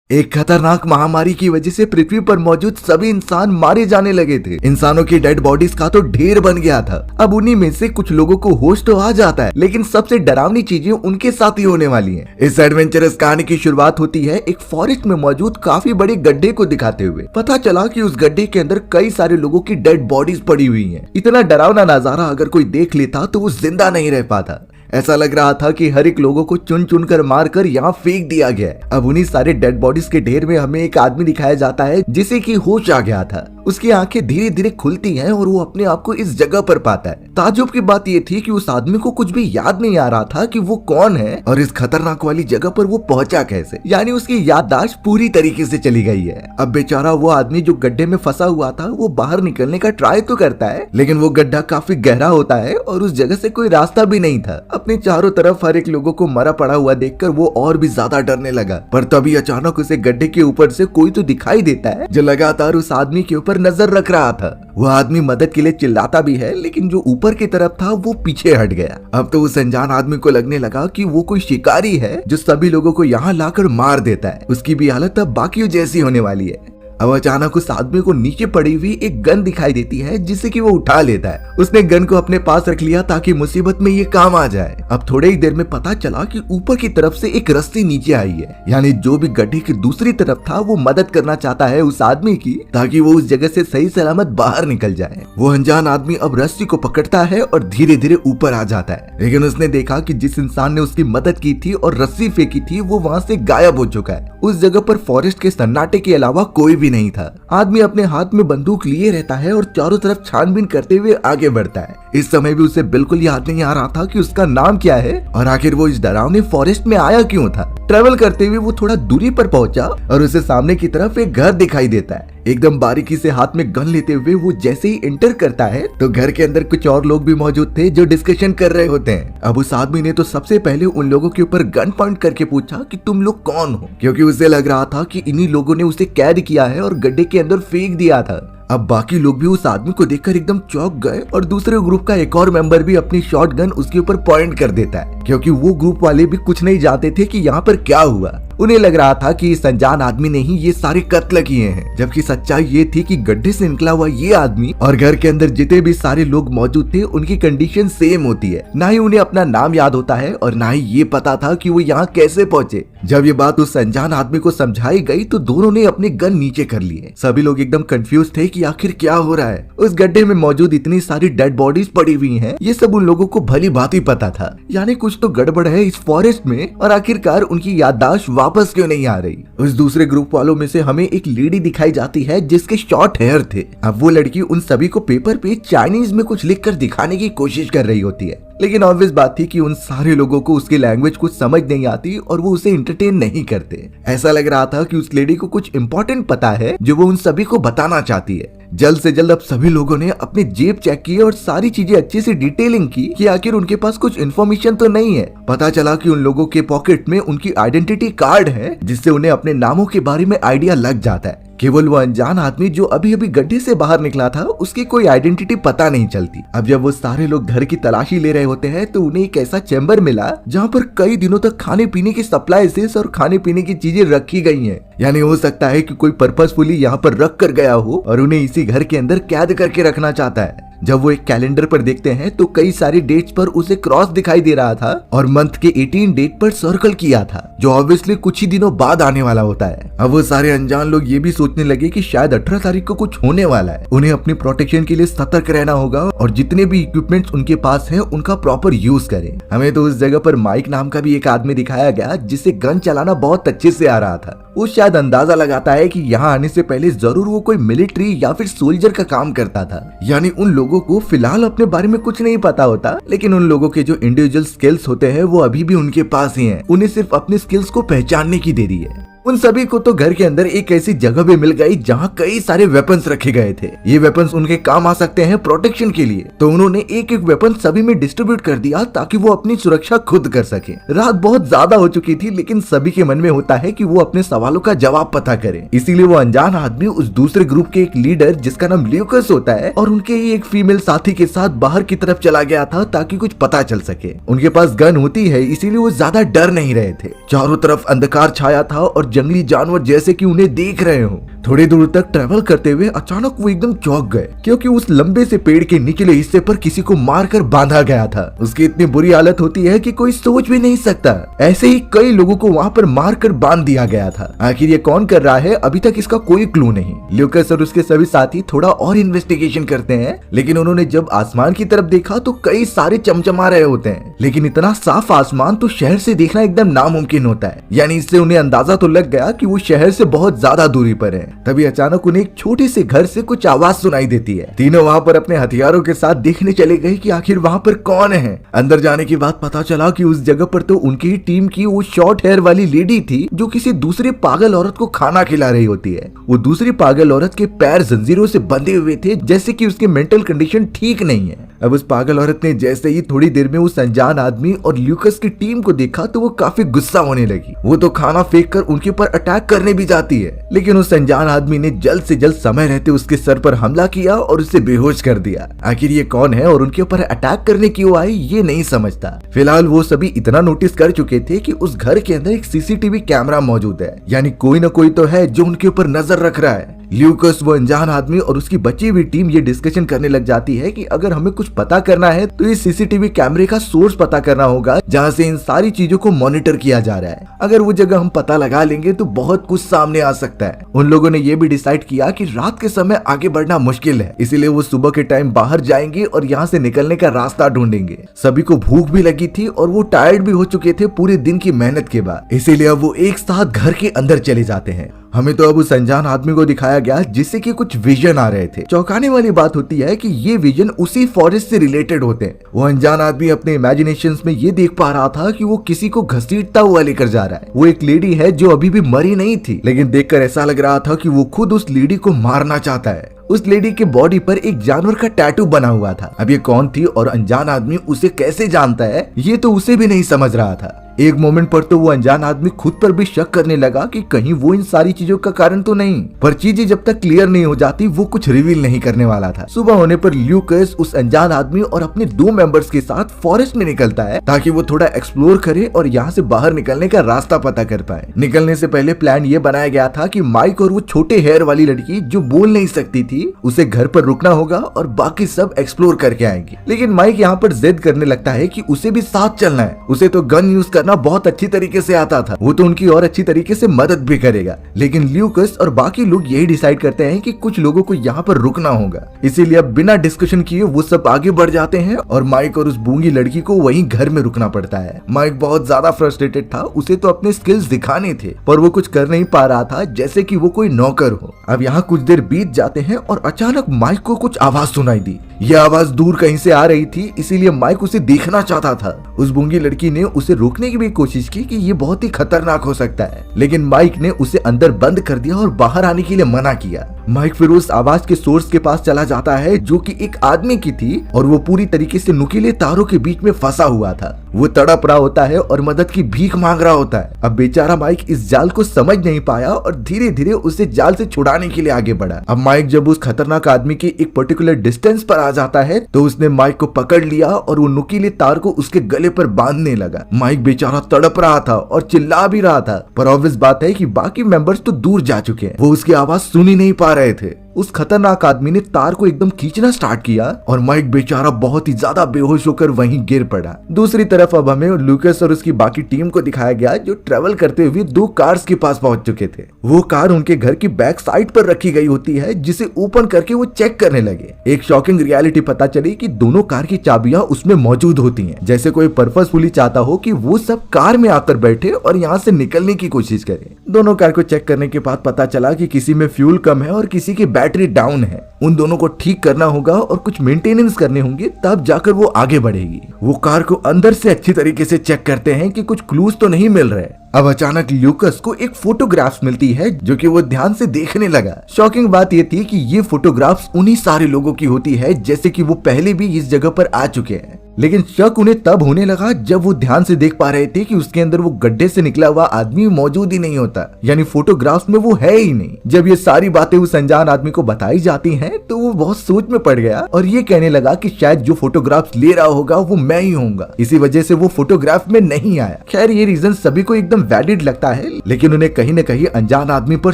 एक खतरनाक महामारी की वजह से पृथ्वी पर मौजूद सभी इंसान मारे जाने लगे थे। इंसानों की डेड बॉडीज का तो ढेर बन गया था। अब उन्हीं में से कुछ लोगों को होश तो आ जाता है, लेकिन सबसे डरावनी चीजें उनके साथ ही होने वाली हैं। इस एडवेंचरस कहानी की शुरुआत होती है एक फॉरेस्ट में मौजूद काफी बड़े गड्ढे को दिखाते हुए। पता चला कि उस गड्ढे के अंदर कई सारे लोगों की डेड बॉडीज पड़ी हुई है। इतना डरावना नजारा अगर कोई देख लेता तो वो जिंदा नहीं रह पाता। ऐसा लग रहा था कि हर एक लोगों को चुन चुन कर मार कर यहाँ फेंक दिया गया है। अब उन्हीं सारे डेड बॉडीज के ढेर में हमें एक आदमी दिखाया जाता है जिसे कि होश आ गया था। उसकी आंखें धीरे धीरे खुलती हैं और वो अपने आप को इस जगह पर पाता है। ताज्जुब की बात ये थी कि उस आदमी को कुछ भी याद नहीं आ रहा था कि वो कौन है और इस खतरनाक वाली जगह पर वो पहुंचा कैसे। यानी उसकी याददाश्त पूरी तरीके से चली गई है। अब बेचारा वो आदमी जो गड्ढे में फंसा हुआ था वो बाहर निकलने का ट्राई तो करता है, लेकिन वो गड्ढा काफी गहरा होता है और उस जगह से कोई रास्ता भी नहीं था। अपने चारों तरफ हर एक लोगों को मरा पड़ा हुआ देखकर वो और भी ज्यादा डरने लगा। पर तभी अचानक उसे गड्ढे के ऊपर से कोई तो दिखाई देता है जो लगातार उस आदमी के ऊपर नजर रख रहा था। वो आदमी मदद के लिए चिल्लाता भी है, लेकिन जो ऊपर की तरफ था वो पीछे हट गया। अब तो उस अनजान आदमी को लगने लगा कि वो कोई शिकारी है जो सभी लोगों को यहाँ लाकर मार देता है। उसकी भी हालत अब बाकियों जैसी होने वाली है। अब अचानक उस आदमी को नीचे पड़ी हुई एक गन दिखाई देती है जिसे कि वो उठा लेता है। उसने गन को अपने पास रख लिया ताकि मुसीबत में ये काम आ जाए। अब थोड़े ही देर में पता चला कि ऊपर की तरफ से एक रस्सी नीचे आई है। यानी जो भी गड्ढे की दूसरी तरफ था वो मदद करना चाहता है उस आदमी की, ताकि वो उस जगह से सही सलामत बाहर निकल जाए। वो अनजान आदमी अब रस्सी को पकड़ता है और धीरे धीरे ऊपर आ जाता है, लेकिन उसने देखा कि जिस इंसान ने उसकी मदद की थी और रस्सी फेंकी थी वो वहाँ से गायब हो चुका है। उस जगह पर फॉरेस्ट के सन्नाटे के अलावा कोई भी नहीं था। आदमी अपने हाथ में बंदूक लिए रहता है और चारों तरफ छानबीन करते हुए आगे बढ़ता है। इस समय भी उसे बिल्कुल याद नहीं आ रहा था कि उसका नाम क्या है और आखिर वो इस डरावने फॉरेस्ट में आया क्यों था। ट्रेवल करते हुए वो थोड़ा दूरी पर पहुंचा और उसे सामने की तरफ एक घर दिखाई देता है। एकदम बारीकी से हाथ में गन लेते हुए वो जैसे ही एंटर करता है तो घर के अंदर कुछ और लोग भी मौजूद थे जो डिस्कशन कर रहे होते हैं। अब उस आदमी ने तो सबसे पहले उन लोगों के ऊपर गन पॉइंट करके पूछा कि तुम लोग कौन हो, क्योंकि उसे लग रहा था कि इन्हीं लोगों ने उसे कैद किया है और गड्ढे के अंदर फेंक दिया था। अब बाकी लोग भी उस आदमी को देखकर एकदम चौंक गए और दूसरे ग्रुप का एक और मेंबर भी अपनी शॉटगन उसके ऊपर पॉइंट कर देता है, क्योंकि वो ग्रुप वाले भी कुछ नहीं जानते थे कि यहाँ पर क्या हुआ। उन्हें लग रहा था कि इस अनजान आदमी ने ही ये सारे कत्ल किए हैं, जबकि सच्चाई ये थी कि गड्ढे से निकला हुआ ये आदमी और घर के अंदर जितने भी सारे लोग मौजूद थे उनकी कंडीशन सेम होती है। ना ही उन्हें अपना नाम याद होता है और ना ही ये पता था कि वो यहाँ कैसे पहुंचे। जब ये बात उस अनजान आदमी को समझाई गई तो दोनों ने अपने गन नीचे कर लिए। सभी लोग एकदम कंफ्यूज थे कि आखिर क्या हो रहा है। उस गड्ढे में मौजूद इतनी सारी डेड बॉडीज पड़ी हुई हैं, ये सब उन लोगों को भली भांति पता था। यानी कुछ तो गड़बड़ है इस फॉरेस्ट में और आखिरकार उनकी याददाश्त वापस क्यों नहीं आ रही। उस दूसरे ग्रुप वालों में से हमें एक लेडी दिखाई जाती है जिसके शॉर्ट हेयर थे। अब वो लड़की उन सभी को पेपर पे चाइनीज में कुछ लिखकर दिखाने की कोशिश कर रही होती है, लेकिन ऑब्वियस बात थी कि उन सारे लोगों को उसकी लैंग्वेज कुछ समझ नहीं आती और वो उसे एंटरटेन नहीं करते। ऐसा लग रहा था कि उस लेडी को कुछ इम्पोर्टेंट पता है जो वो उन सभी को बताना चाहती है। जल्द से जल्द अब सभी लोगों ने अपनी जेब चेक की और सारी चीजें अच्छे से डिटेलिंग की कि आखिर उनके पास कुछ इन्फॉर्मेशन तो नहीं है। पता चला कि उन लोगों के पॉकेट में उनकी आइडेंटिटी कार्ड है जिससे उन्हें अपने नामों के बारे में आइडिया लग जाता है। केवल वो अनजान आदमी जो अभी अभी गड्ढे से बाहर निकला था उसकी कोई आइडेंटिटी पता नहीं चलती। अब जब वो सारे लोग घर की तलाशी ले रहे होते हैं तो उन्हें एक ऐसा चैम्बर मिला जहाँ पर कई दिनों तक खाने पीने की सप्लाईज और खाने पीने की चीजें रखी गई हैं। यानी हो सकता है कि कोई पर्पसफुली यहाँ पर रख कर गया हो और उन्हें इसी घर के अंदर कैद करके रखना चाहता है। जब वो एक कैलेंडर पर देखते हैं तो कई सारी डेट्स पर उसे क्रॉस दिखाई दे रहा था और मंथ के 18 डेट पर सर्कल किया था, जो ऑब्वियसली कुछ ही दिनों बाद आने वाला होता है। अब वो सारे अनजान लोग ये भी सोचने लगे कि शायद 18 तारीख को कुछ होने वाला है। उन्हें अपनी प्रोटेक्शन के लिए सतर्क रहना होगा और जितने भी इक्विपमेंट्स उनके पास हैं उनका प्रॉपर यूज करें। हमें तो उस जगह पर माइक नाम का भी एक आदमी दिखाया गया जिसे गन चलाना बहुत अच्छे से आ रहा था। वो शायद अंदाजा लगाता है कि यहाँ आने से पहले जरूर वो कोई मिलिट्री या फिर सोल्जर का काम करता था। यानी उन लोगों को फिलहाल अपने बारे में कुछ नहीं पता होता, लेकिन उन लोगों के जो इंडिविजुअल स्किल्स होते हैं वो अभी भी उनके पास ही हैं। उन्हें सिर्फ अपने स्किल्स को पहचानने की देरी है। उन सभी को तो घर के अंदर एक ऐसी जगह भी मिल गई जहाँ कई सारे वेपन्स रखे गए थे। ये वेपन्स उनके काम आ सकते हैं प्रोटेक्शन के लिए, तो उन्होंने एक एक वेपन सभी में डिस्ट्रीब्यूट कर दिया ताकि वो अपनी सुरक्षा खुद कर सके। रात बहुत ज्यादा हो चुकी थी, लेकिन सभी के मन में होता है कि वो अपने सवालों का जवाब पता करे। इसीलिए वो अनजान आदमी उस दूसरे ग्रुप के एक लीडर जिसका नाम ल्यूकस होता है और उनके ही एक फीमेल साथी के साथ बाहर की तरफ चला गया था ताकि कुछ पता चल सके। उनके पास गन होती है, इसीलिए वो ज्यादा डर नहीं रहे थे। चारों तरफ अंधकार छाया था और और जंगली जानवर जैसे कि उन्हें देख रहे हो। थोड़ी दूर तक ट्रेवल करते हुए अचानक वो एकदम चौंक गए, क्योंकि उस लंबे से पेड़ के निचले हिस्से पर किसी को मारकर बांधा गया था। उसकी इतनी बुरी हालत होती है कि कोई सोच भी नहीं सकता। ऐसे ही कई लोगों को वहाँ पर मारकर बांध दिया गया था। आखिर ये कौन कर रहा है, अभी तक इसका कोई क्लू नहीं। ल्यूकस और उसके सभी साथी थोड़ा और इन्वेस्टिगेशन करते हैं, लेकिन उन्होंने जब आसमान की तरफ देखा तो कई सारे चमचमा रहे होते हैं, लेकिन इतना साफ आसमान तो शहर से देखना एकदम नामुमकिन होता है। यानी इससे उन्हें अंदाजा तो लग गया कि वो शहर से बहुत ज्यादा दूरी पर है। तभी अचानक उन्हें एक छोटे से घर से कुछ आवाज सुनाई देती है। तीनों वहाँ पर अपने हथियारों के साथ देखने चले गए कि आखिर वहाँ पर कौन है। अंदर जाने के बाद पता चला कि उस जगह पर तो उनकी ही टीम की वो शॉर्ट हेयर वाली लेडी थी, जो किसी दूसरी पागल औरत को खाना खिला रही होती है। वो दूसरी पागल औरत के पैर जंजीरों से बंधे हुए थे, जैसे कि उसकी मेंटल कंडीशन ठीक नहीं है। अब उस पागल औरत ने जैसे ही थोड़ी देर में उस अनजान आदमी और ल्यूकस की टीम को देखा तो वो काफी गुस्सा होने लगी। वो तो खाना फेंक कर उनके ऊपर अटैक करने भी जाती है, लेकिन उस अनजान आदमी ने जल्द से जल्द समय रहते उसके सर पर हमला किया और उसे बेहोश कर दिया। आखिर ये कौन है और उनके ऊपर अटैक करने क्यों आई, ये नहीं समझता। फिलहाल वो सभी इतना नोटिस कर चुके थे कि उस घर के अंदर एक सीसीटीवी कैमरा मौजूद है, यानी कोई न कोई तो है जो उनके ऊपर नजर रख रहा है। ल्यूकस, वो अनजान आदमी और उसकी बची हुई टीम ये डिस्कशन करने लग जाती है कि अगर हमें कुछ पता करना है तो इस सीसीटीवी कैमरे का सोर्स पता करना होगा, जहां से इन सारी चीजों को मॉनिटर किया जा रहा है। अगर वो जगह हम पता लगा लेंगे तो बहुत कुछ सामने आ सकता है। उन लोगों ने ये भी डिसाइड किया कि रात के समय आगे बढ़ना मुश्किल है, इसीलिए वो सुबह के टाइम बाहर जाएंगे और यहाँ से निकलने का रास्ता ढूंढेंगे। सभी को भूख भी लगी थी और वो टायर्ड भी हो चुके थे पूरे दिन की मेहनत के बाद, इसीलिए अब वो एक साथ घर के अंदर चले जाते हैं। हमें तो अब उस अनजान आदमी को दिखाया गया जिससे कि कुछ विजन आ रहे थे। चौंकाने वाली बात होती है कि ये विजन उसी फॉरेस्ट से रिलेटेड होते हैं। वो अनजान आदमी अपने इमेजिनेशंस में ये देख पा रहा था कि वो किसी को घसीटता हुआ लेकर जा रहा है। वो एक लेडी है जो अभी भी मरी नहीं थी, लेकिन देखकर ऐसा लग रहा था कि वो खुद उस लेडी को मारना चाहता है। उस लेडी के बॉडी पर एक जानवर का टैटू बना हुआ था। अब ये कौन थी और अनजान आदमी उसे कैसे जानता है, ये तो उसे भी नहीं समझ रहा था। एक मोमेंट पर तो वो अनजान आदमी खुद पर भी शक करने लगा कि कहीं वो इन सारी चीजों का कारण तो नहीं, पर चीजें जब तक क्लियर नहीं हो जाती वो कुछ रिवील नहीं करने वाला था। सुबह होने पर ल्यूकस उस अनजान आदमी और अपने 2 मेंबर्स के साथ फॉरेस्ट में निकलता है ताकि वो थोड़ा एक्सप्लोर करे और यहाँ से बाहर निकलने का रास्ता पता कर पाए। निकलने से पहले प्लान ये बनाया गया था कि माइक और वो छोटे हेयर वाली लड़की जो बोल नहीं सकती थी, उसे घर पर रुकना होगा और बाकी सब एक्सप्लोर करके आएंगे। लेकिन माइक यहाँ पर जिद करने लगता है कि उसे भी साथ चलना है। उसे तो गन यूज करना बहुत अच्छी तरीके से आता था, वो तो उनकी और अच्छी तरीके से मदद भी करेगा। लेकिन ल्यूकस और बाकी लोग यही डिसाइड करते हैं कि कुछ लोगों को यहाँ पर रुकना होगा, इसीलिए अब बिना डिस्कशन किए वो सब आगे बढ़ जाते हैं और माइक और उस गूंगी लड़की को वहीं घर में रुकना पड़ता है। माइक बहुत ज्यादा फ्रस्ट्रेटेड था, उसे तो अपने स्किल्स दिखाने थे पर वो कुछ कर नहीं पा रहा था, जैसे कि वो कोई नौकर हो। अब यहाँ कुछ देर बीत जाते हैं और अचानक माइक को कुछ आवाज सुनाई दी। यह आवाज दूर कहीं से आ रही थी, इसीलिए माइक उसे देखना चाहता था। उस गूंगी लड़की ने उसे रोकने की भी कोशिश की कि ये बहुत ही खतरनाक हो सकता है, लेकिन माइक ने उसे अंदर बंद कर दिया और बाहर आने के लिए मना किया। माइक फिर उस आवाज के सोर्स के पास चला जाता है जो कि एक आदमी की थी और वो पूरी तरीके से नुकीले तारों के बीच में फंसा हुआ था। वो तड़प रहा होता है और मदद की भीख मांग रहा होता है। अब बेचारा माइक इस जाल को समझ नहीं पाया और धीरे धीरे उसे जाल से छुड़ाने के लिए आगे बढ़ा। अब माइक जब उस खतरनाक आदमी के एक पर्टिकुलर डिस्टेंस पर आ जाता है तो उसने माइक को पकड़ लिया और वो नुकीले तार को उसके गले पर बांधने लगा। माइक बेचारा तड़प रहा था और चिल्ला भी रहा था, पर ऑब्वियस बात है कि बाकी मेंबर्स तो दूर जा चुके हैं, वो उसकी आवाज सुन ही नहीं पा रहे थे। उस खतरनाक आदमी ने तार को एकदम खींचना स्टार्ट किया और माइक बेचारा बहुत ही ज्यादा बेहोश होकर वहीं गिर पड़ा। दूसरी तरफ अब हमें लूकस और उसकी बाकी टीम को दिखाया गया जो ट्रेवल करते हुए 2 कार्स के पास पहुंच चुके थे। वो कार उनके घर की बैक साइड पर रखी गई होती है, जिसे ओपन करके वो चेक करने लगे। एक शॉकिंग रियलिटी पता चली कि दोनों कार की चाबियां उसमें मौजूद होती हैं, जैसे कोई पर्पसफुली चाहता हो कि वो सब कार में आकर बैठे और यहाँ से निकलने की कोशिश करे। दोनों कार को चेक करने के बाद पता चला कि किसी में फ्यूल कम है और किसी की बैटरी डाउन है। उन दोनों को ठीक करना होगा और कुछ मेंटेनेंस करने होंगे, तब जाकर वो आगे बढ़ेगी। वो कार को अंदर से अच्छी तरीके से चेक करते हैं कि कुछ क्लूज तो नहीं मिल रहे। अब अचानक ल्यूकस को एक फोटोग्राफ्स मिलती है जो कि वो ध्यान से देखने लगा। शॉकिंग बात ये थी कि ये फोटोग्राफ्स उन्हीं सारे लोगों की होती है जैसे कि वो पहले भी इस जगह पर आ चुके हैं। लेकिन शक उन्हें तब होने लगा जब वो ध्यान से देख पा रहे थे कि उसके अंदर वो गड्ढे से निकला हुआ आदमी मौजूद ही नहीं होता, यानी फोटोग्राफ्स में वो है ही नहीं। जब ये सारी बातें उस अनजान आदमी को बताई जाती हैं तो वो बहुत सोच में पड़ गया और ये कहने लगा कि शायद जो फोटोग्राफ्स ले रहा होगा वो मैं ही होऊंगा, इसी वजह से वो फोटोग्राफ में नहीं आया। खैर ये रीजन सभी को एकदम वैलिड लगता है, लेकिन उन्हें कहीं न कहीं अनजान आदमी पर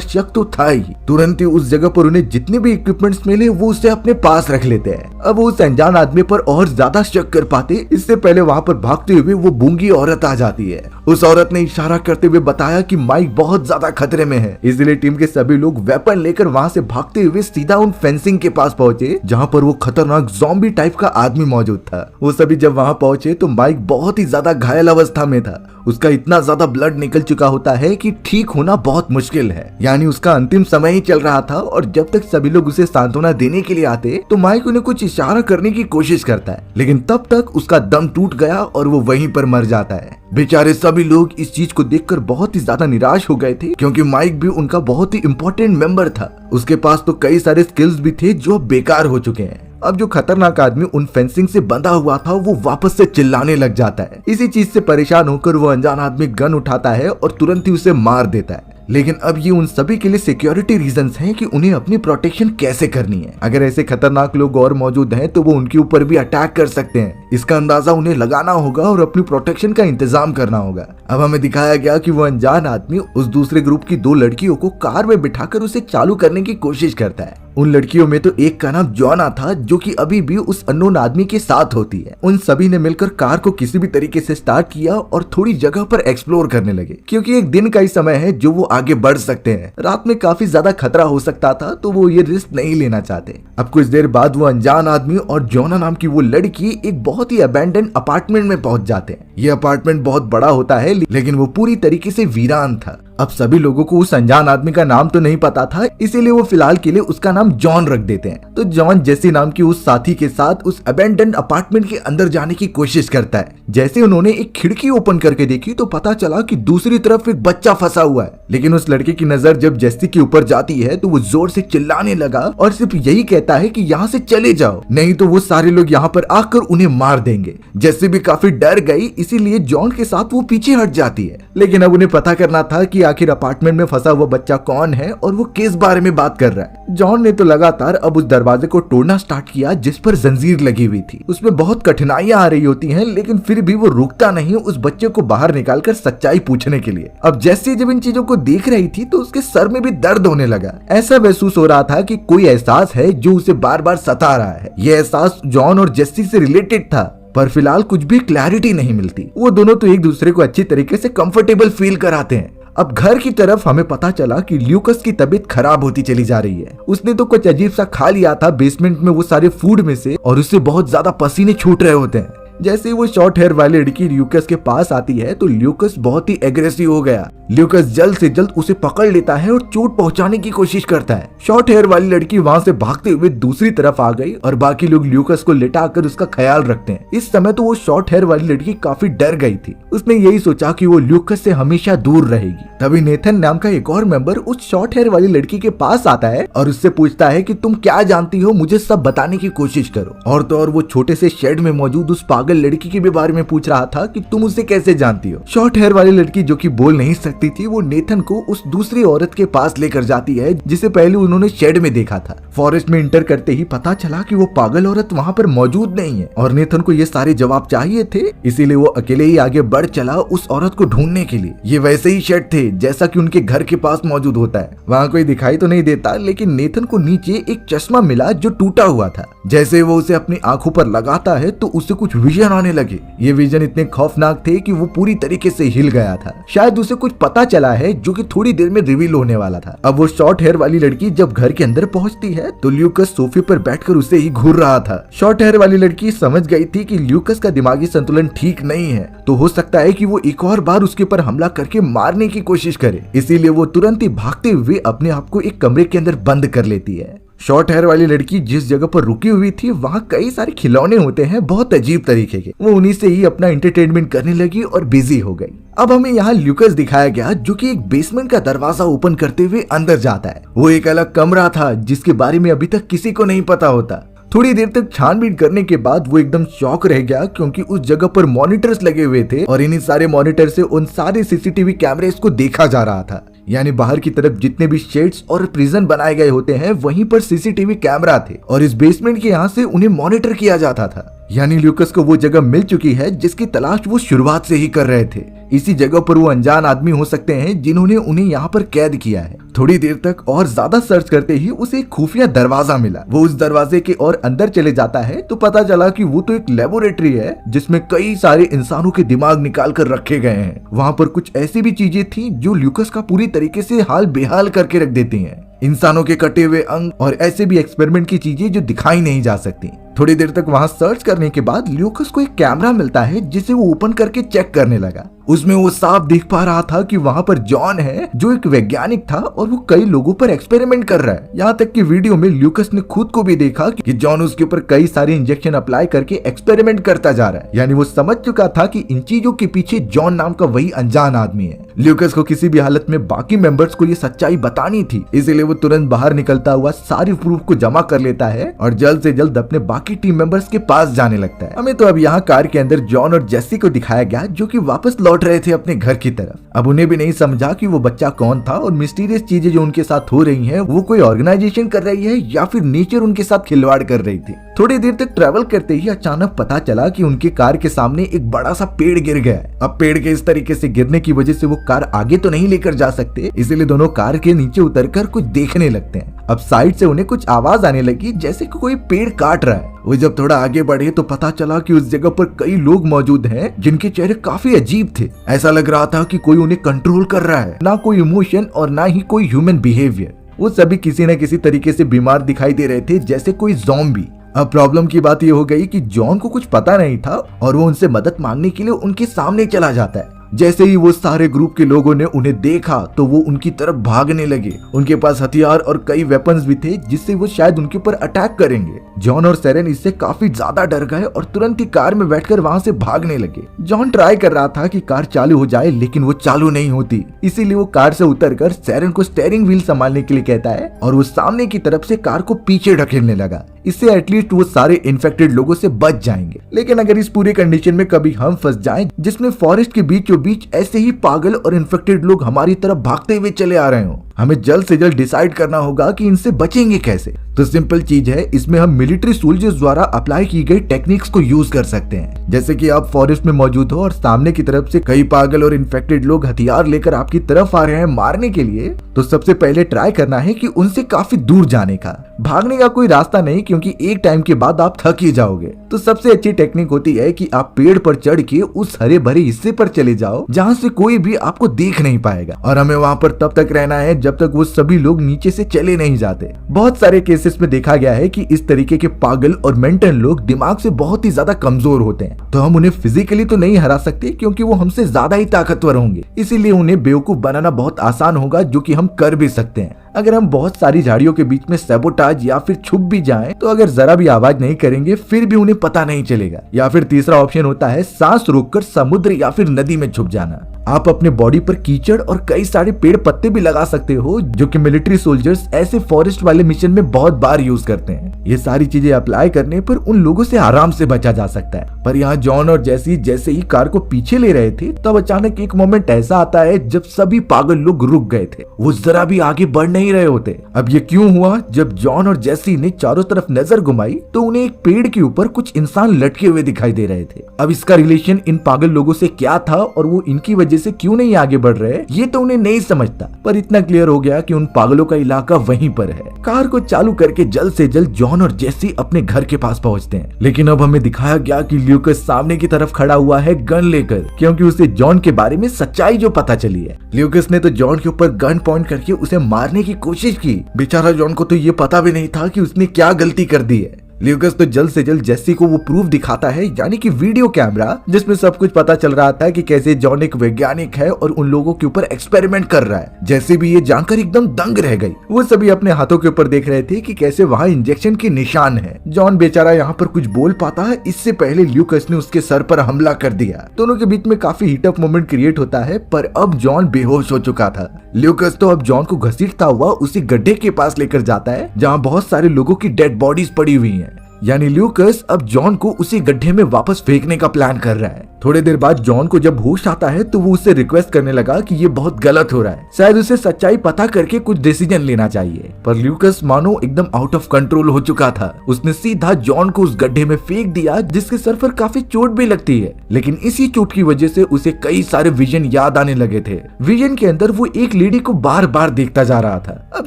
शक तो था ही। तुरंत ही उस जगह पर उन्हें जितने भी इक्विपमेंट्स मिले वो उसे अपने पास रख लेते हैं। अब उस अनजान आदमी पर और ज्यादा शक कर पाते इससे पहले वहाँ पर भागते हुए वो गूंगी औरत आ जाती है। उस औरत ने इशारा करते हुए बताया कि माइक बहुत ज्यादा खतरे में है, इसलिए टीम के सभी लोग वेपन लेकर वहाँ से भागते हुए सीधा उन फेंसिंग के पास पहुंचे जहाँ पर वो खतरनाक ज़ॉम्बी टाइप का आदमी मौजूद था। वो सभी जब वहाँ पहुंचे तो माइक बहुत ही ज्यादा घायल अवस्था में था। उसका इतना ज्यादा ब्लड निकल चुका होता है कि ठीक होना बहुत मुश्किल है, यानी उसका अंतिम समय ही चल रहा था। और जब तक सभी लोग उसे सांत्वना देने के लिए आते तो माइक उन्हें कुछ इशारा करने की कोशिश करता है, लेकिन तब तक उसका दम टूट गया और वो वहीं पर मर जाता है। बेचारे सभी लोग इस चीज को देखकर बहुत ही ज्यादा निराश हो गए थे, क्योंकि माइक भी उनका बहुत ही इम्पोर्टेंट मेंबर था। उसके पास तो कई सारे स्किल्स भी थे जो बेकार हो चुके हैं। अब जो खतरनाक आदमी उन फेंसिंग से बंधा हुआ था वो वापस से चिल्लाने लग जाता है। इसी चीज से परेशान होकर वो अनजान आदमी गन उठाता है और तुरंत ही उसे मार देता है। लेकिन अब ये उन सभी के लिए सिक्योरिटी रीजंस हैं कि उन्हें अपनी प्रोटेक्शन कैसे करनी है। अगर ऐसे खतरनाक लोग और मौजूद हैं तो वो उनके ऊपर भी अटैक कर सकते हैं। इसका अंदाजा उन्हें लगाना होगा और अपनी प्रोटेक्शन का इंतजाम करना होगा। अब हमें दिखाया गया कि वो अनजान आदमी उस दूसरे ग्रुप की 2 लड़कियों को कार में बिठाकर उसे चालू करने की कोशिश करता है। उन लड़कियों में तो एक का नाम जॉना था, जो कि अभी भी उस अननोन आदमी के साथ होती है। उन सभी ने मिलकर कार को किसी भी तरीके से स्टार्ट किया और थोड़ी जगह पर एक्सप्लोर करने लगे, क्योंकि एक दिन का ही समय है जो वो आगे बढ़ सकते हैं। रात में काफी ज्यादा खतरा हो सकता था तो वो ये रिस्क नहीं लेना चाहते। अब कुछ देर बाद वो अनजान आदमी और जॉना नाम की वो लड़की एक बहुत ही अबैंडन अपार्टमेंट में पहुंच जाते हैं। ये अपार्टमेंट बहुत बड़ा होता है, लेकिन वो पूरी तरीके से वीरान था। अब सभी लोगों को उस अनजान आदमी का नाम तो नहीं पता था, इसीलिए वो फिलहाल के लिए उसका नाम जॉन रख देते हैं। तो जॉन जेसी नाम की उस साथी के साथ उस अबैंडन अपार्टमेंट के अंदर जाने की कोशिश करता है। जैसे उन्होंने एक खिड़की ओपन करके देखी तो पता चला कि दूसरी तरफ एक बच्चा फंसा हुआ है। लेकिन उस लड़के की नजर जब जेसी के ऊपर जाती है तो वो जोर से चिल्लाने लगा और सिर्फ यही कहता है कि यहाँ से चले जाओ, नहीं तो वो सारे लोग यहाँ पर आकर उन्हें मार देंगे। जेसी भी काफी डर गई, इसीलिए जॉन के साथ वो पीछे हट जाती है। लेकिन अब उन्हें पता करना था कि आखिर अपार्टमेंट में फंसा हुआ बच्चा कौन है और वो किस बारे में बात कर रहा है। जॉन ने तो लगातार अब उस दरवाजे को तोड़ना स्टार्ट किया जिस पर जंजीर लगी हुई थी। उसमें बहुत कठिनाइयां आ रही होती हैं, लेकिन फिर भी वो रुकता नहीं उस बच्चे को बाहर निकालकर सच्चाई पूछने के लिए। अब जैसे जब इन चीजों को देख रही थी तो उसके सर में भी दर्द होने लगा। ऐसा महसूस हो रहा था कि कोई एहसास है जो उसे बार बार सता रहा है। ये एहसास जॉन और जेसी से रिलेटेड था, पर फिलहाल कुछ भी क्लैरिटी नहीं मिलती। वो दोनों तो एक दूसरे को अच्छी तरीके से कंफर्टेबल फील कराते हैं। अब घर की तरफ हमें पता चला कि ल्यूकस की तबीयत खराब होती चली जा रही है। उसने तो कुछ अजीब सा खा लिया था बेसमेंट में वो सारे फूड में से, और उससे बहुत ज्यादा पसीने छूट रहे होते हैं। जैसे वो शॉर्ट हेयर वाली लड़की ल्यूकस के पास आती है तो ल्यूकस बहुत ही एग्रेसिव हो गया। ल्यूकस जल्द से जल्द उसे पकड़ लेता है और चोट पहुंचाने की कोशिश करता है। शॉर्ट हेयर वाली लड़की वहां से भागते हुए दूसरी तरफ आ गई और बाकी लोग ल्यूकस को लिटाकर उसका ख्याल रखते हैं। इस समय तो वो शॉर्ट हेयर वाली लड़की काफी डर गई थी। उसने यही सोचा कि वो ल्यूकस से हमेशा दूर रहेगी। तभी नेथन नाम का एक और मेंबर उस शॉर्ट हेयर वाली लड़की के पास आता है और उससे पूछता है कि तुम क्या जानती हो, मुझे सब बताने की कोशिश करो। और तो और वो छोटे से शेड में मौजूद उस पागल लड़की के भी बारे में पूछ रहा था कि तुम उसे कैसे जानती हो। शॉर्ट हेयर वाली लड़की जो कि बोल नहीं सकती थी, वो नेथन को उस दूसरी औरत के पास लेकर जाती है जिसे पहले उन्होंने शेड में देखा था। फॉरेस्ट में इंटर करते ही पता चला कि वो पागल औरत वहाँ पर मौजूद नहीं है और नेथन को ये सारे जवाब चाहिए थे, इसीलिए वो अकेले ही आगे बढ़ चला उस औरत को ढूंढने के लिए। ये वैसे ही शेड थे जैसा कि उनके घर के पास मौजूद होता है। वहाँ कोई दिखाई तो नहीं देता, लेकिन नेथन को नीचे एक चश्मा मिला जो टूटा हुआ था। जैसे वो उसे अपनी आंखों पर लगाता है तो उसे कुछ विजन आने लगे। ये विजन इतने खौफनाक थे कि वो पूरी तरीके से हिल गया था। शायद उसे कुछ पता चला है जो कि थोड़ी देर में रिवील होने वाला था। अब वो शॉर्ट हेयर वाली लड़की जब घर के अंदर पहुंचती है तो ल्यूकस सोफे पर बैठकर उसे ही घूर रहा था। शॉर्ट हेयर वाली लड़की समझ गई थी कि ल्यूकस का दिमागी संतुलन ठीक नहीं है, तो हो सकता है कि वो एक और बार उसके ऊपर हमला करके मारने की कोशिश करे। इसीलिए वो तुरंत ही भागते हुए अपने आप को एक कमरे के अंदर बंद कर लेती है। शॉर्ट हेयर वाली लड़की जिस जगह पर रुकी हुई थी वहाँ कई सारे खिलौने होते हैं बहुत अजीब तरीके के। वो उन्हीं से ही अपना एंटरटेनमेंट करने लगी और बिजी हो गई। अब हमें यहाँ ल्यूकस दिखाया गया जो कि एक बेसमेंट का दरवाजा ओपन करते हुए अंदर जाता है। वो एक अलग कमरा था जिसके बारे में अभी तक किसी को नहीं पता होता। थोड़ी देर तक छानबीन करने के बाद वो एकदम शॉक रह गया, क्योंकि उस जगह पर मॉनिटर्स लगे हुए थे और इन्हीं सारे मॉनिटर से उन सारे सीसीटीवी कैमरेज को देखा जा रहा था। यानी बाहर की तरफ जितने भी शेड्स और प्रिजन बनाए गए होते हैं वहीं पर सीसीटीवी कैमरा थे और इस बेसमेंट के यहाँ से उन्हें मॉनिटर किया जाता था। यानी ल्यूकस को वो जगह मिल चुकी है जिसकी तलाश वो शुरुआत से ही कर रहे थे। इसी जगह पर वो अनजान आदमी हो सकते हैं जिन्होंने उन्हें यहाँ पर कैद किया है। थोड़ी देर तक और ज्यादा सर्च करते ही उसे एक खुफिया दरवाजा मिला। वो उस दरवाजे के और अंदर चले जाता है तो पता चला कि वो तो एक लेबोरेटरी है जिसमें कई सारे इंसानों के दिमाग निकाल कर रखे गए हैं। वहाँ पर कुछ ऐसी भी चीजें थी जो ल्यूकस का पूरी तरीके से हाल बेहाल करके रख देती हैं। इंसानों के कटे हुए अंग और ऐसे भी एक्सपेरिमेंट की चीजें जो दिखाई नहीं जा सकती। थोड़ी देर तक वहां सर्च करने के बाद ल्यूकस को एक कैमरा मिलता है जिसे वो ओपन करके चेक करने लगा। उसमें वो साफ देख पा रहा था कि वहां पर जॉन है जो एक वैज्ञानिक था और वो कई लोगों पर एक्सपेरिमेंट कर रहा है। यहाँ तक कि वीडियो में ल्यूकस ने खुद को भी देखा कि जॉन उसके ऊपर कई सारे इंजेक्शन अप्लाई करके एक्सपेरिमेंट करता जा रहा है। यानी वो समझ चुका था कि इन चीजों के पीछे जॉन नाम का वही अनजान आदमी है। ल्यूकस को किसी भी हालत में बाकी मेंबर्स को ये सच्चाई बतानी थी, इसीलिए वो तुरंत बाहर निकलता हुआ सारी प्रूफ को जमा कर लेता है और जल्द से जल्द अपने बाकी टीम मेंबर्स के पास जाने लगता है। हमें तो अब यहाँ कार के अंदर जॉन और जेसी को दिखाया गया जो कि वापस लौट रहे थे अपने घर की तरफ। अब उन्हें भी नहीं समझा कि वो बच्चा कौन था और मिस्टीरियस चीजें जो उनके साथ हो रही हैं वो कोई ऑर्गेनाइजेशन कर रही है या फिर नेचर उनके साथ खिलवाड़ कर रही थी। थोड़ी देर तक ट्रेवल करते ही अचानक पता चला कि उनकी कार के सामने एक बड़ा सा पेड़ गिर गया है। अब पेड़ के इस तरीके से गिरने की वजह से वो कार आगे तो नहीं लेकर जा सकते, इसलिए दोनों कार के नीचे उतरकर कुछ देखने लगते हैं। अब साइड से उन्हें कुछ आवाज आने लगी जैसे कि कोई पेड़ काट रहा है। वो जब थोड़ा आगे बढ़े तो पता चला कि उस जगह पर कई लोग मौजूद हैं जिनके चेहरे काफी अजीब थे। ऐसा लग रहा था कि कोई उन्हें कंट्रोल कर रहा है, ना कोई इमोशन और ना ही कोई ह्यूमन बिहेवियर। वो सभी किसी न किसी तरीके से बीमार दिखाई दे रहे थे, जैसे कोई ज़ॉम्बी। अब प्रॉब्लम की बात ये हो गई कि जॉन को कुछ पता नहीं था और वो उनसे मदद मांगने के लिए उनके सामने चला जाता है। जैसे ही वो सारे ग्रुप के लोगों ने उन्हें देखा तो वो उनकी तरफ भागने लगे। उनके पास हथियार और कई वेपन्स भी थे जिससे वो शायद उनके ऊपर अटैक करेंगे। जॉन और सेरेन इससे काफी ज्यादा डर गए और तुरंत ही कार में बैठकर वहां से भागने लगे। जॉन ट्राई कर रहा था कि कार चालू हो जाए लेकिन वो चालू नहीं होती, इसीलिए वो कार से उतरकर सेरेन को स्टीयरिंग व्हील संभालने के लिए कहता है और वो सामने की तरफ से कार को पीछे ढकेलने लगा। इससे एटलीस्ट वो सारे इन्फेक्टेड लोगों से बच जाएंगे। लेकिन अगर इस पूरे कंडीशन में कभी हम फंस जाएं जिसमें फॉरेस्ट के बीचों बीच ऐसे ही पागल और इन्फेक्टेड लोग हमारी तरफ भागते हुए चले आ रहे हो, हमें जल्द से जल्द डिसाइड करना होगा कि इनसे बचेंगे कैसे। तो सिंपल चीज है, इसमें हम मिलिट्री सोल्जर्स द्वारा अप्लाई की गई टेक्निक्स को यूज कर सकते हैं। जैसे कि आप फॉरेस्ट में मौजूद हो और सामने की तरफ से कई पागल और इन्फेक्टेड लोग हथियार लेकर आपकी तरफ आ रहे हैं मारने के लिए, तो सबसे पहले ट्राई करना है कि उनसे काफी दूर जाने का। भागने का कोई रास्ता नहीं, क्योंकि एक टाइम के बाद आप थक ही जाओगे। तो सबसे अच्छी टेक्निक होती है कि आप पेड़ पर चढ़ के उस हरे भरे हिस्से पर चले जाओ जहाँ से कोई भी आपको देख नहीं पाएगा, और हमें वहाँ पर तब तक रहना है जब तक वो सभी लोग नीचे से चले नहीं जाते। बहुत सारे केसेस में देखा गया है कि इस तरीके के पागल और मेंटल लोग दिमाग से बहुत ही ज्यादा कमजोर होते हैं, तो हम उन्हें फिजिकली तो नहीं हरा सकते क्योंकि वो हमसे ज्यादा ही ताकतवर होंगे। इसीलिए उन्हें बेवकूफ बनाना बहुत आसान होगा, जो कि हम कर भी सकते हैं। अगर हम बहुत सारी झाड़ियों के बीच में सैबोटाज या फिर छुप भी जाएं, तो अगर जरा भी आवाज नहीं करेंगे फिर भी उन्हें पता नहीं चलेगा। या फिर तीसरा ऑप्शन होता है सांस रोककर समुद्र या फिर नदी में छुप जाना। आप अपने बॉडी पर कीचड़ और कई सारे पेड़ पत्ते भी लगा सकते हो, जो कि मिलिट्री सोल्जर्स ऐसे फॉरेस्ट वाले मिशन में बहुत बार यूज करते हैं। ये सारी चीजें अप्लाई करने पर उन लोगों से आराम से बचा जा सकता है। पर यहाँ जॉन और जेसी जैसे ही कार को पीछे ले रहे थे, तब अचानक एक मोमेंट ऐसा आता है जब सभी पागल लोग रुक गए थे, वो जरा भी आगे बढ़ नहीं रहे होते। अब ये क्यों हुआ? जब जॉन और जेसी ने चारों तरफ नजर घुमाई तो उन्हें एक पेड़ के ऊपर कुछ इंसान लटके हुए दिखाई दे रहे थे। अब इसका रिलेशन इन पागल लोगों से क्या था और वो इनकी वजह से क्यों नहीं आगे बढ़ रहे, ये तो उन्हें नहीं समझता। पर इतना क्लियर हो गया कि उन पागलों का इलाका वहीं पर है। कार को चालू करके जल्द से जल्द जॉन और जेसी अपने घर के पास पहुंचते हैं। लेकिन अब हमें दिखाया गया कि ल्यूकस सामने की तरफ खड़ा हुआ है गन लेकर, क्योंकि उसे जॉन के बारे में सच्चाई जो पता चली है। ल्यूकस ने तो जॉन के ऊपर गन पॉइंट करके उसे मारने की कोशिश की। बेचारा जॉन को तो ये पता भी नहीं था कि उसने क्या गलती कर दी है। ल्यूकस तो जल्द से जल्द जेसी को वो प्रूफ दिखाता है, यानी कि वीडियो कैमरा, जिसमें सब कुछ पता चल रहा था कि कैसे जॉन एक वैज्ञानिक है और उन लोगों के ऊपर एक्सपेरिमेंट कर रहा है। जेसी भी ये जानकर एकदम दंग रह गई। वो सभी अपने हाथों के ऊपर देख रहे थे कि कैसे वहाँ इंजेक्शन के निशान है। जॉन बेचारा यहाँ पर कुछ बोल पाता है, इससे पहले ल्यूकस ने उसके सर पर हमला कर दिया। दोनों के बीच में काफी हीटअप मोमेंट क्रिएट होता है, पर अब जॉन बेहोश हो चुका था। ल्यूकस तो अब जॉन को घसीटता हुआ उसी गड्ढे के पास लेकर जाता है जहाँ बहुत सारे लोगों की डेड बॉडीज पड़ी हुई है। यानी ल्यूकस अब जॉन को उसी गड्ढे में वापस फेंकने का प्लान कर रहा है। थोड़ी देर बाद जॉन को जब होश आता है तो वो उससे रिक्वेस्ट करने लगा कि ये बहुत गलत हो रहा है, शायद उसे सच्चाई पता करके कुछ डिसीजन लेना चाहिए। पर ल्यूकस मानो एकदम आउट ऑफ कंट्रोल हो चुका था। उसने सीधा जॉन को उस गड्ढे में फेंक दिया, जिसके सर पर काफी चोट भी लगती है। लेकिन इसी चोट की वजह से उसे कई सारे विजन याद आने लगे थे। विजन के अंदर वो एक लेडी को बार बार देखता जा रहा था। अब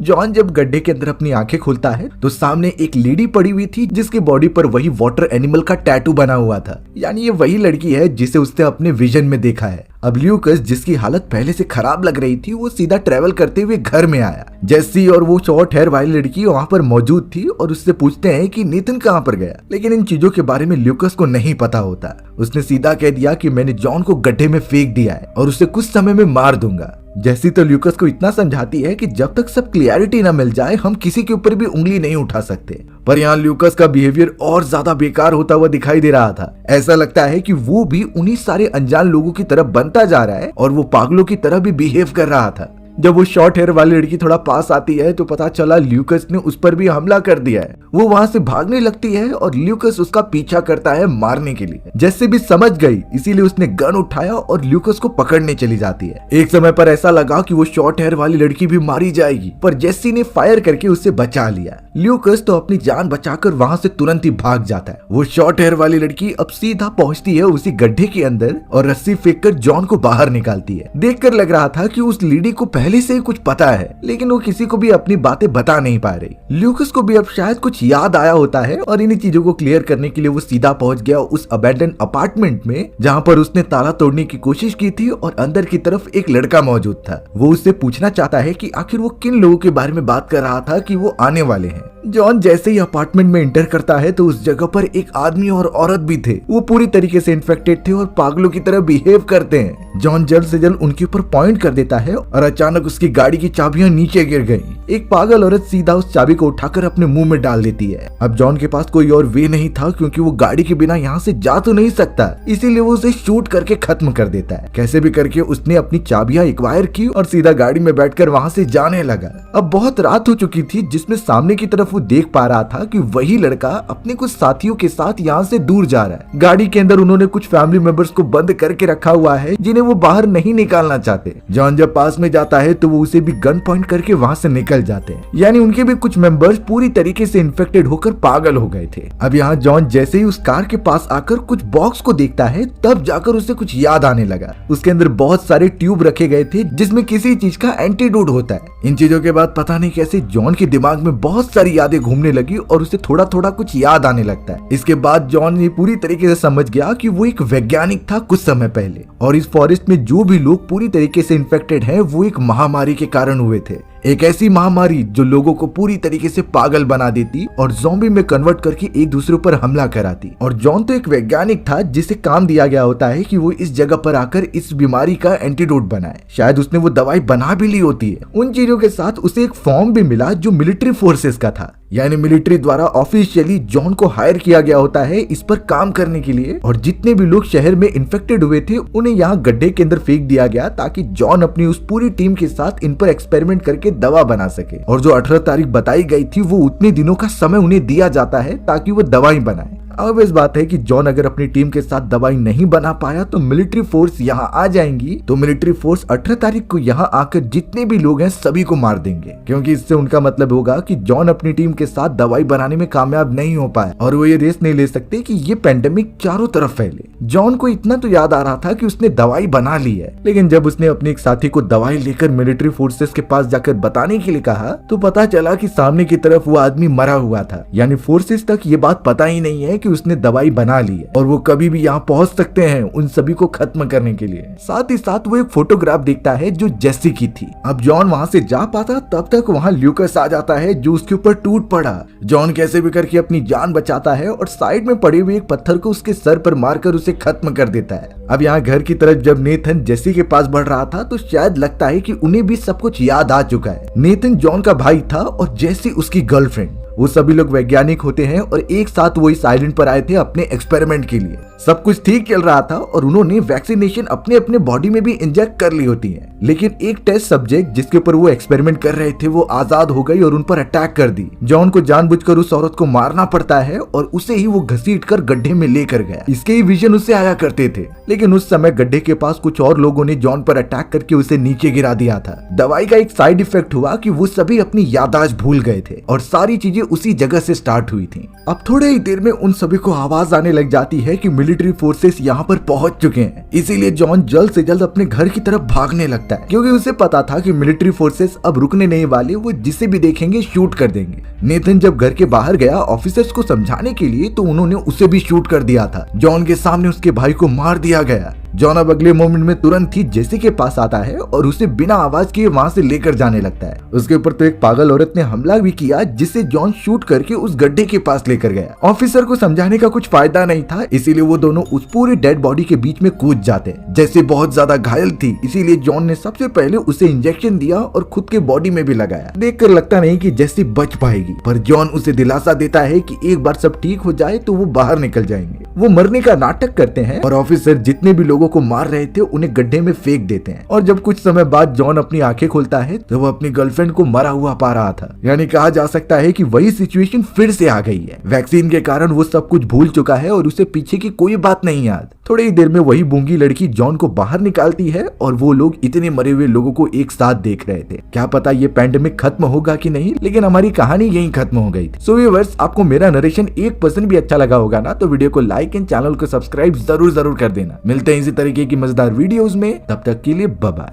जॉन जब गड्ढे के अंदर अपनी आंखें खोलता है तो सामने एक लेडी पड़ी हुई थी, जिसके बॉडी पर वही वाटर एनिमल का टैटू बना हुआ था। यानी ये वही लड़की है जिसे उसने अपने विजन में देखा है। अब ल्यूकस, जिसकी हालत पहले से खराब लग रही थी, वो सीधा ट्रेवल करते हुए घर में आया। जेसी और वो शॉर्ट हेयर वाली लड़की वहाँ पर मौजूद थी और उससे पूछते हैं कि नेथन कहाँ पर गया। लेकिन इन चीजों के बारे में ल्यूकस को नहीं पता होता। उसने सीधा कह दिया कि मैंने जॉन को गड्ढे में फेंक दिया है और उसे कुछ समय में मार दूंगा। जेसी तो ल्यूकस को इतना समझाती है कि जब तक सब क्लियरिटी न मिल जाए हम किसी के ऊपर भी उंगली नहीं उठा सकते। पर यहाँ ल्यूकस का बिहेवियर और ज्यादा बेकार होता हुआ दिखाई दे रहा था। ऐसा लगता है कि वो भी उन्हीं सारे अनजान लोगों की तरफ बनता जा रहा है और वो पागलों की तरह भी बिहेव कर रहा था। जब वो शॉर्ट हेयर वाली लड़की थोड़ा पास आती है तो पता चला ल्यूकस ने उस पर भी हमला कर दिया है। वो वहां से भागने लगती है और ल्यूकस उसका पीछा करता है मारने के लिए। जेसी भी समझ गई, इसीलिए उसने गन उठाया और ल्यूकस को पकड़ने चली जाती है। एक समय पर ऐसा लगा कि वो शॉर्ट हेयर वाली लड़की भी मारी जाएगी, पर जेसी ने फायर करके उसे बचा लिया। ल्यूकस तो अपनी जान बचाकर वहां से तुरंत ही भाग जाता है। वो शॉर्ट हेयर वाली लड़की अब सीधा पहुंचती है उसी गड्ढे के अंदर और रस्सी फेंककर जॉन को बाहर निकालती है। देखकर लग रहा था कि उस लेडी को पहले से ही कुछ पता है, लेकिन वो किसी को भी अपनी बातें बता नहीं पा रही। ल्यूकस को भी अब शायद कुछ याद आया होता है और इन्हीं चीजों को क्लियर करने के लिए वो सीधा पहुंच गया उस अबैंडन अपार्टमेंट में, जहां पर उसने ताला तोड़ने की कोशिश की थी और अंदर की तरफ एक लड़का मौजूद था। वो उससे पूछना चाहता है कि आखिर वो किन लोगों के बारे में बात कर रहा था कि वो आने वाले हैं। जॉन जैसे ही अपार्टमेंट में एंटर करता है तो उस जगह पर एक आदमी और औरत भी थे। वो पूरी तरीके से इन्फेक्टेड थे और पागलों की तरह बिहेव करते हैं। जॉन जल्द से जल्द उनके ऊपर पॉइंट कर देता है और अचानक उसकी गाड़ी की चाबियां नीचे गिर गई। एक पागल औरत सीधा उस चाबी को उठाकर अपने मुंह में डाल देती है। अब जॉन के पास कोई और वे नहीं था, क्योंकि वो गाड़ी के बिना यहाँ से जा तो नहीं सकता, इसीलिए वो उसे शूट करके खत्म कर देता है। कैसे भी करके उसने अपनी चाबियां एक्वायर की और सीधा गाड़ी में बैठकर वहाँ से जाने लगा। अब बहुत रात हो चुकी थी, जिसमें सामने की तरफ वो देख पा रहा था कि वही लड़का अपने कुछ साथियों के साथ यहाँ से दूर जा रहा है। गाड़ी के अंदर उन्होंने कुछ फैमिली मेंबर्स को बंद करके रखा हुआ है, जिन्हें वो बाहर नहीं निकालना चाहते। जॉन जब पास में जाता है तो वो उसे भी गन पॉइंट करके वहाँ से निकल जाते हैं। यानी उनके भी कुछ मेंबर्स पूरी तरीके से इन्फेक्टेड होकर पागल हो गए थे। अब यहाँ जॉन जैसे ही उस कार के पास आकर कुछ बॉक्स को देखता है, तब जाकर उसे कुछ याद आने लगा। उसके अंदर बहुत सारे ट्यूब रखे गए थे, जिसमें किसी चीज का एंटीडोट होता है। इन चीजों के बाद पता नहीं कैसे जॉन के दिमाग में बहुत सारी यादें घूमने लगी और उसे थोड़ा थोड़ा कुछ याद आने लगता है। इसके बाद जॉन ये पूरी तरीके से समझ गया कि वो एक वैज्ञानिक था कुछ समय पहले, और इस फॉरेस्ट में जो भी लोग पूरी तरीके से इन्फेक्टेड हैं, वो एक महामारी के कारण हुए थे। एक ऐसी महामारी जो लोगों को पूरी तरीके से पागल बना देती और ज़ॉम्बी में कन्वर्ट करके एक दूसरे पर हमला कराती। और जॉन तो एक वैज्ञानिक था, जिसे काम दिया गया होता है कि वो इस जगह पर आकर इस बीमारी का एंटीडोट बनाए। शायद उसने वो दवाई बना भी ली होती है। उन चीजों के साथ उसे एक फॉर्म भी मिला जो मिलिट्री फोर्सेस का था, यानी मिलिट्री द्वारा ऑफिशियली जॉन को हायर किया गया होता है इस पर काम करने के लिए। और जितने भी लोग शहर में इन्फेक्टेड हुए थे, उन्हें यहाँ गड्ढे के अंदर फेंक दिया गया, ताकि जॉन अपनी उस पूरी टीम के साथ इन पर एक्सपेरिमेंट करके दवा बना सके। और जो 18 तारीख बताई गई थी, वो उतने दिनों का समय उन्हें दिया जाता है ताकि वो दवाई बनाए। अब इस बात है कि जॉन अगर अपनी टीम के साथ दवाई नहीं बना पाया तो मिलिट्री फोर्स यहाँ आ जाएंगी। तो मिलिट्री फोर्स 18 तारीख को यहाँ आकर जितने भी लोग हैं सभी को मार देंगे, क्योंकि इससे उनका मतलब होगा कि जॉन अपनी टीम के साथ दवाई बनाने में कामयाब नहीं हो पाए और वो ये रिस्क नहीं ले सकते कि ये पेंडेमिक चारों तरफ फैले। जॉन को इतना तो याद आ रहा था कि उसने दवाई बना ली है, लेकिन जब उसने अपने एक साथी को दवाई लेकर मिलिट्री फोर्सेस के पास जाकर बताने के लिए कहा तो पता चला कि सामने की तरफ वो आदमी मरा हुआ था। यानी फोर्सेस तक ये बात पता ही नहीं है कि उसने दवाई बना ली है और वो कभी भी यहाँ पहुंच सकते हैं उन सभी को खत्म करने के लिए। साथ ही साथ वो एक फोटोग्राफ देखता है जो जेसी की थी। अब जॉन वहाँ से जा पाता तब तक वहाँ ल्यूकस आ जाता है, जो उसके ऊपर टूट पड़ा। जॉन कैसे भी करके अपनी जान बचाता है और साइड में पड़े हुए एक पत्थर को उसके सर पर मारकर उसे खत्म कर देता है। अब यहाँ घर की तरफ जब नेथन जेसी के पास बढ़ रहा था तो शायद लगता है कि उन्हें भी सब कुछ याद आ चुका है। नेथन जॉन का भाई था और जेसी उसकी गर्लफ्रेंड। वो सभी लोग वैज्ञानिक होते हैं और एक साथ वो इस आइलैंड पर आए थे अपने एक्सपेरिमेंट के लिए। सब कुछ ठीक चल रहा था और उन्होंने वैक्सीनेशन अपने अपने बॉडी में भी इंजेक्ट कर ली होती है, लेकिन एक टेस्ट सब्जेक्ट जिसके ऊपर वो एक्सपेरिमेंट कर रहे थे वो आजाद हो गई और उन पर अटैक कर दी। जॉन को जानबूझकर उस औरत को मारना पड़ता है और उसे ही वो घसीट कर गड्ढे में लेकर गया। इसके ही विजन उससे आया करते थे, लेकिन उस समय गड्ढे के पास कुछ और लोगों ने जॉन पर अटैक करके उसे नीचे गिरा दिया था। दवाई का एक साइड इफेक्ट हुआ कि वो सभी अपनी याददाश्त भूल गए थे और सारी चीजें उसी जगह से स्टार्ट हुई थी। अब थोड़े ही देर में उन सभी को आवाज आने लग जाती है कि मिलिट्री फोर्सेस यहाँ पर पहुंच चुके हैं। इसीलिए जॉन जल्द से जल्द अपने घर की तरफ भागने लगता है, क्योंकि उसे पता था कि मिलिट्री फोर्सेस अब रुकने नहीं वाले, वो जिसे भी देखेंगे शूट कर देंगे। नेथन जब घर के बाहर गया ऑफिसर्स को समझाने के लिए तो उन्होंने उसे भी शूट कर दिया था। जॉन के सामने उसके भाई को मार दिया गया। जॉन अब अगले मोमेंट में तुरंत ही जेसी के पास आता है और उसे बिना आवाज किए वहां से लेकर जाने लगता है। उसके ऊपर तो एक पागल औरत ने हमला भी किया, जिसे जॉन शूट करके उस गड्ढे के पास लेकर गया। ऑफिसर को समझाने का कुछ फायदा नहीं था, इसीलिए वो दोनों उस पूरी डेड बॉडी के बीच में कूद जाते हैं। जैसे बहुत ज्यादा घायल थी, इसीलिए जॉन ने सबसे पहले उसे इंजेक्शन दिया और खुद के बॉडी में भी लगाया। देखकर लगता नहीं कि जेसी बच पाएगी, पर जॉन उसे दिलासा देता है कि एक बार सब ठीक हो जाए तो वो बाहर निकल जाएंगे। वो मरने का नाटक करते हैं और ऑफिसर जितने भी लोगों को मार रहे थे उन्हें गड्ढे में फेंक देते हैं। और जब कुछ समय बाद जॉन अपनी आंखें खोलता है तो वो अपनी गर्लफ्रेंड को मरा हुआ पा रहा था। यानी कहा जा सकता है कि वही सिचुएशन फिर से आ गई है। वैक्सीन के कारण वो सब कुछ भूल चुका है और उसे पीछे की कोई बात नहीं याद। थोड़ी ही देर में वही गूंगी लड़की जॉन को बाहर निकालती है और वो लोग इतने मरे हुए लोगों को एक साथ देख रहे थे। क्या पता ये पैंडेमिक खत्म होगा कि नहीं, लेकिन हमारी कहानी यहीं खत्म हो गई थी। सो व्यूअर्स, आपको मेरा नरेशन 1% भी अच्छा लगा होगा ना, तो वीडियो को लाइक एंड चैनल को सब्सक्राइब जरूर कर देना। मिलते हैं इसी तरीके की मजेदार वीडियोस में, तब तक के लिए बाय बाय।